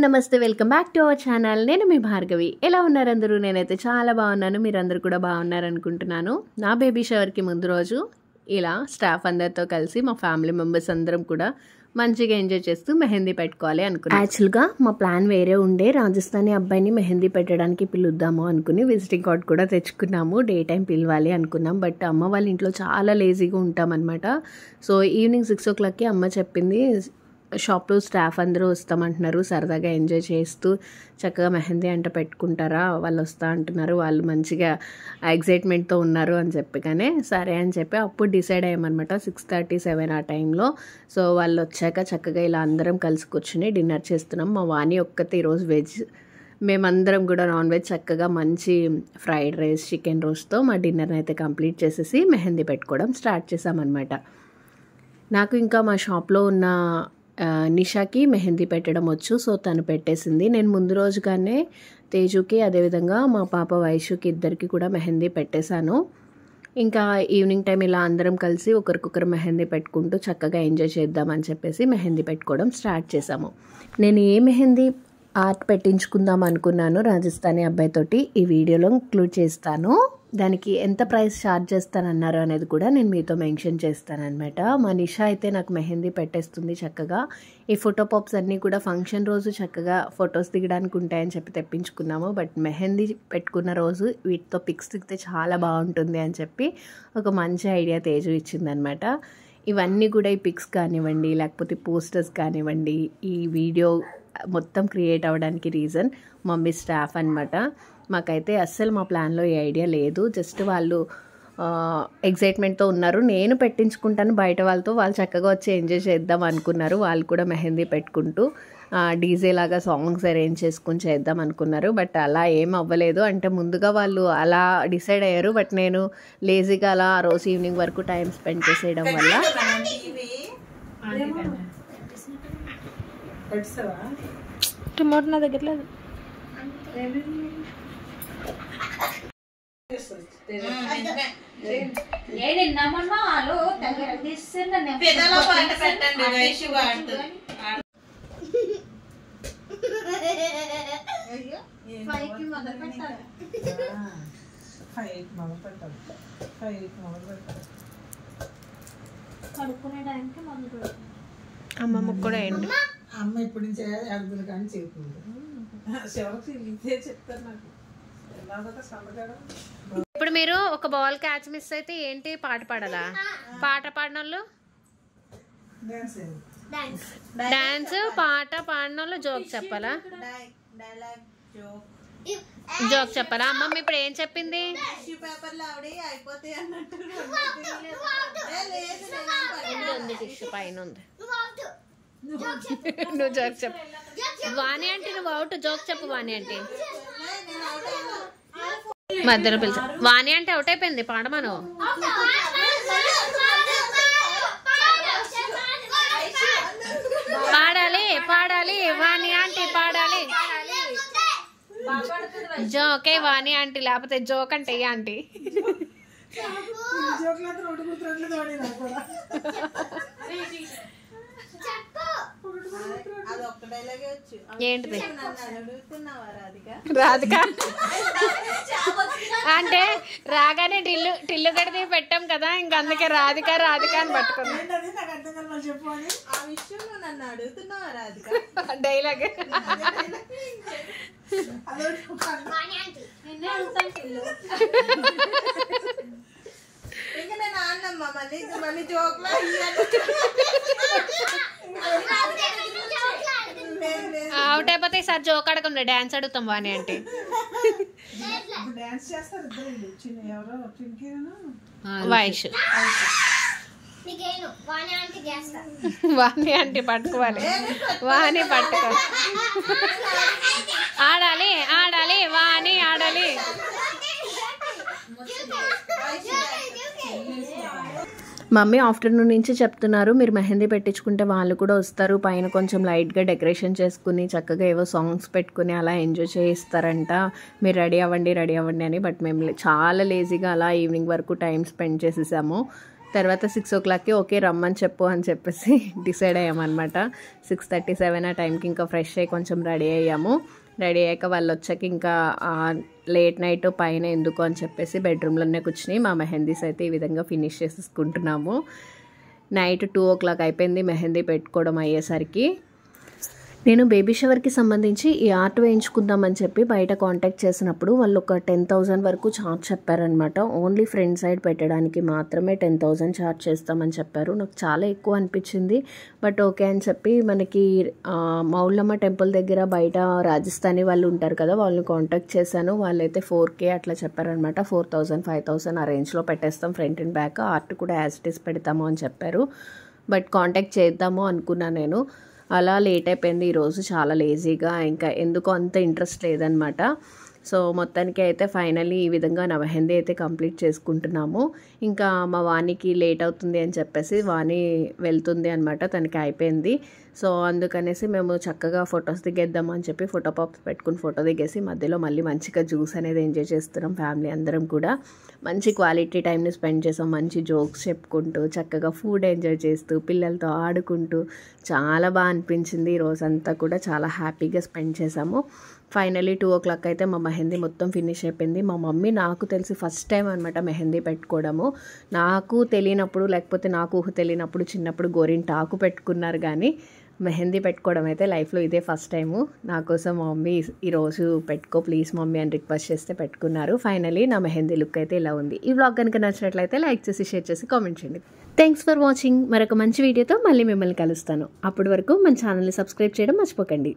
నమస్తే welcome back to our channel. నేను మీ భార్గవి. ఎలా ఉన్నారు అందరూ? నేనైతే చాలా బాగున్నాను. మీరందరూ కూడా బాగున్నారు అనుకుంటున్నాను. నా బేబీ షవర్కి ముందు రోజు ఇలా స్టాఫ్ అందరితో కలిసి మా ఫ్యామిలీ మెంబర్స్ అందరం కూడా మంచిగా ఎంజాయ్ చేస్తూ మెహందీ పెట్టుకోవాలి అనుకున్నాను. యాక్చువల్గా మా ప్లాన్ వేరే ఉండే, రాజస్థానీ అబ్బాయిని మెహందీ పెట్టడానికి పిలుద్దాము అనుకుని విజిటింగ్ కార్డ్ కూడా తెచ్చుకున్నాము. డే టైం పిలవాలి అనుకున్నాం. బట్ అమ్మ వాళ్ళ ఇంట్లో చాలా లేజీగా ఉంటామన్నమాట. సో ఈవినింగ్ 6 o'clockకి అమ్మ చెప్పింది, షాప్లో స్టాఫ్ అందరూ వస్తామంటున్నారు, సరదాగా ఎంజాయ్ చేస్తూ చక్కగా మెహందీ అంట పెట్టుకుంటారా, వాళ్ళు వస్తా అంటున్నారు, వాళ్ళు మంచిగా ఎగ్జైట్మెంట్తో ఉన్నారు అని చెప్పగానే సరే అని చెప్పి అప్పుడు డిసైడ్ అయ్యామన్నమాట. 6:37 ఆ టైంలో. సో వాళ్ళు వచ్చాక చక్కగా ఇలా అందరం కలిసి కూర్చుని డిన్నర్ చేస్తున్నాం. మా వాణి ఒక్కతే ఈరోజు వెజ్, మేమందరం కూడా నాన్ వెజ్. చక్కగా మంచి ఫ్రైడ్ రైస్, చికెన్ రోస్ట్తో మా డిన్నర్ని అయితే కంప్లీట్ చేసేసి మెహందీ పెట్టుకోవడం స్టార్ట్ చేసామన్నమాట. నాకు ఇంకా మా షాప్లో ఉన్న నిషాకి మెహందీ పెట్టడం వచ్చు. సో తను పెట్టేసింది. నేను ముందు రోజుగానే తేజుకి అదేవిధంగా మా పాప వైషుకి ఇద్దరికి కూడా మెహందీ పెట్టేశాను. ఇంకా ఈవినింగ్ టైం ఇలా అందరం కలిసి ఒకరికొకరు మెహందీ పెట్టుకుంటూ చక్కగా ఎంజాయ్ చేద్దామని చెప్పేసి మెహందీ పెట్టుకోవడం స్టార్ట్ చేశాము. నేను ఏ మెహందీ ఆర్ట్ పెట్టించుకుందాం అనుకున్నాను రాజస్థానీ అబ్బాయితోటి ఈ వీడియోలో ఇంక్లూడ్ చేస్తాను. దానికి ఎంత ప్రైస్ ఛార్జ్ చేస్తానన్నారు అనేది కూడా నేను మీతో మెన్షన్ చేస్తానన్నమాట. మా నిషా అయితే నాకు మెహందీ పెట్టేస్తుంది చక్కగా. ఈ ఫోటో పాప్స్ అన్నీ కూడా ఫంక్షన్ రోజు చక్కగా ఫొటోస్ దిగడానికి ఉంటాయని చెప్పి తెప్పించుకున్నాము. బట్ మెహందీ పెట్టుకున్న రోజు వీటితో పిక్స్ దిగితే చాలా బాగుంటుంది అని చెప్పి ఒక మంచి ఐడియా తేజు ఇచ్చిందనమాట. ఇవన్నీ కూడా ఈ పిక్స్ కానివ్వండి, లేకపోతే పోస్టర్స్ కానివ్వండి, ఈ వీడియో మొత్తం క్రియేట్ అవ్వడానికి రీజన్ మమ్మీ స్టాఫ్ అనమాట. మాకైతే అస్సలు మా ప్లాన్లో ఈ ఐడియా లేదు. జస్ట్ వాళ్ళు ఎగ్జైట్మెంట్తో ఉన్నారు, నేను పెట్టించుకుంటాను బయట వాళ్ళతో, వాళ్ళు చక్కగా వచ్చి ఎంజాయ్ చేద్దాం అనుకున్నారు. వాళ్ళు కూడా మెహందీ పెట్టుకుంటూ డీజే లాగా సాంగ్స్ అరేంజ్ చేసుకుని చేద్దాం అనుకున్నారు. బట్ అలా ఏం అవ్వలేదు. అంటే ముందుగా వాళ్ళు అలా డిసైడ్ అయ్యారు. బట్ నేను లేజీగా అలా ఆ రోజు ఈవినింగ్ వరకు టైం స్పెండ్ చేసేయడం వల్ల రిమోట్ నా దగ్గర లేదు. అమ్మమ్మ కూడా ఏంటి అమ్మ ఇప్పుడు నుంచి అడుగులు కానీ చెప్తుంది. చెప్తారు నాకు. ఇప్పుడు మీరు ఒక బాల్ క్యాచ్ మిస్ అయితే ఏంటి, పాట పాడాలా? పాట పాడిన వాళ్ళు డాన్స్, పాట పాడిన వాళ్ళు జోక్ చెప్పాలా? జోక్ చెప్పాలా? అమ్మమ్మ ఇప్పుడు ఏం చెప్పింది? టిష్యూ పైన ఉంది. నువ్వు జోక్ చెప్పు వాణి అంటే. నువ్వు అవుట్. జోక్ చెప్పు వాణి అంటే. మధ్యలో పిలిచా. వాణి అంటే అవుట్ అయిపోయింది, పాడమను. పాడాలి పాడాలి వాణి ఆంటీ పాడాలి. జోకే వాణి ఆంటీ, లేకపోతే జోక్ అంటే ఏ ఆంటీ? ఏంటిది? రాధిక అంటే రాగానే టిల్లు గడిది పెట్టాం కదా, ఇంక అందుకే రాధిక రాధిక అని పట్టుకున్నా. డైలాగ్ అవుట్ అయిపోతే ఈసారి జోక్ అడగండి, డాన్స్ అడుగుతాం వాణి అంటే. వాయిస్ వాణి అంటే పట్టుకోవాలి. వాణి పట్టుకో. ఆడాలి ఆడాలి వాణి ఆడాలి. మమ్మీ ఆఫ్టర్నూన్ నుంచి చెప్తున్నారు, మీరు మెహందీ పెట్టించుకుంటే వాళ్ళు కూడా వస్తారు, పైన కొంచెం లైట్గా డెకరేషన్ చేసుకుని చక్కగా ఏవో సాంగ్స్ పెట్టుకుని అలా ఎంజాయ్ చేస్తారంట, మీరు రెడీ అవ్వండి అని. బట్ మేము చాలా లేజీగా అలా ఈవినింగ్ వరకు టైం స్పెండ్ చేసేసాము. తర్వాత 6 o'clockకి ఓకే రమ్మని చెప్పు అని చెప్పేసి డిసైడ్ అయ్యామన్నమాట. 6:37 ఆ టైంకి ఇంకా ఫ్రెష్ అయ్యి కొంచెం రెడీ అయ్యాము. రెడీ అయ్యాక వాళ్ళు వచ్చాక ఇంకా లేట్ నైట్ పైన ఎందుకు అని చెప్పేసి బెడ్రూమ్లోనే కూర్చుని మా మెహందీస్ అయితే ఈ విధంగా ఫినిష్ చేసేసుకుంటున్నాము. నైట్ 2 o'clock అయిపోయింది మెహందీ పెట్టుకోవడం అయ్యేసరికి. నేను బేబీ షవర్కి సంబంధించి ఈ ఆర్ట్ వేయించుకుందామని చెప్పి బయట కాంటాక్ట్ చేసినప్పుడు వాళ్ళు ఒక 10,000 వరకు ఛార్జ్ చెప్పారనమాట. ఓన్లీ ఫ్రంట్ సైడ్ పెట్టడానికి మాత్రమే 10,000 ఛార్జ్ చేస్తామని చెప్పారు. నాకు చాలా ఎక్కువ అనిపించింది. బట్ ఓకే అని చెప్పి మనకి మౌళ్ళమ్మ టెంపుల్ దగ్గర బయట రాజస్థానీ వాళ్ళు ఉంటారు కదా, వాళ్ళని కాంటాక్ట్ చేశాను. వాళ్ళైతే 4K అట్లా చెప్పారనమాట. 4,000 5,000 ఆ రేంజ్లో పెట్టేస్తాం ఫ్రంట్ అండ్ బ్యాక్. ఆర్ట్ కూడా యాజ్ ఇట్ ఈస్ పెడతాము అని చెప్పారు. బట్ కాంటాక్ట్ చేద్దాము అనుకున్నా నేను. అలా లేట్ అయిపోయింది ఈరోజు, చాలా లేజీగా, ఇంకా ఎందుకో అంత ఇంట్రెస్ట్ లేదనమాట. సో మొత్తానికి అయితే ఫైనల్లీ ఈ విధంగా నా మెహందీ అయితే కంప్లీట్ చేసుకుంటున్నాము. ఇంకా మా వానికి లేట్ అవుతుంది అని చెప్పేసి వాణి వెళ్తుంది అనమాట, తనకి అయిపోయింది. సో అందుకనేసి మేము చక్కగా ఫొటోస్ దిగేద్దాము అని చెప్పి ఫోటో పాప్స్ పెట్టుకుని ఫోటో దిగేసి మధ్యలో మళ్ళీ మంచిగా జ్యూస్ అనేది ఎంజాయ్ చేస్తున్నాం ఫ్యామిలీ అందరం కూడా. మంచి క్వాలిటీ టైంని స్పెండ్ చేసాం, మంచి జోక్స్ చెప్పుకుంటూ చక్కగా ఫుడ్ ఎంజాయ్ చేస్తూ పిల్లలతో ఆడుకుంటూ చాలా బాగా అనిపించింది. ఈ రోజంతా కూడా చాలా హ్యాపీగా స్పెండ్ చేసాము. ఫైనలీ 2 o'clock అయితే మా మెహందీ మొత్తం ఫినిష్ అయిపోయింది. మా మమ్మీ నాకు తెలిసి ఫస్ట్ టైం అనమాట మెహందీ పెట్టుకోవడము. నాకు తెలియనప్పుడు, లేకపోతే నాకు ఊహ తెలియనప్పుడు చిన్నప్పుడు గోరింటాకు పెట్టుకున్నారు, కానీ మెహందీ పెట్టుకోవడం అయితే లైఫ్లో ఇదే ఫస్ట్ టైము. నా కోసం మా మమ్మీ ఈరోజు పెట్టుకో ప్లీజ్ మమ్మీ అని రిక్వెస్ట్ చేస్తే పెట్టుకున్నారు. ఫైనలీ నా మెహందీ లుక్ అయితే ఇలా ఉంది. ఈ వ్లాగ్ కనుక నచ్చినట్లయితే లైక్ చేసి షేర్ చేసి కామెంట్ చేయండి. Thanks for watching. మరొక మంచి వీడియోతో మళ్ళీ మిమ్మల్ని కలుస్తాను. అప్పటి వరకు మన ఛానల్ని సబ్స్క్రైబ్ చేయడం మర్చిపోకండి.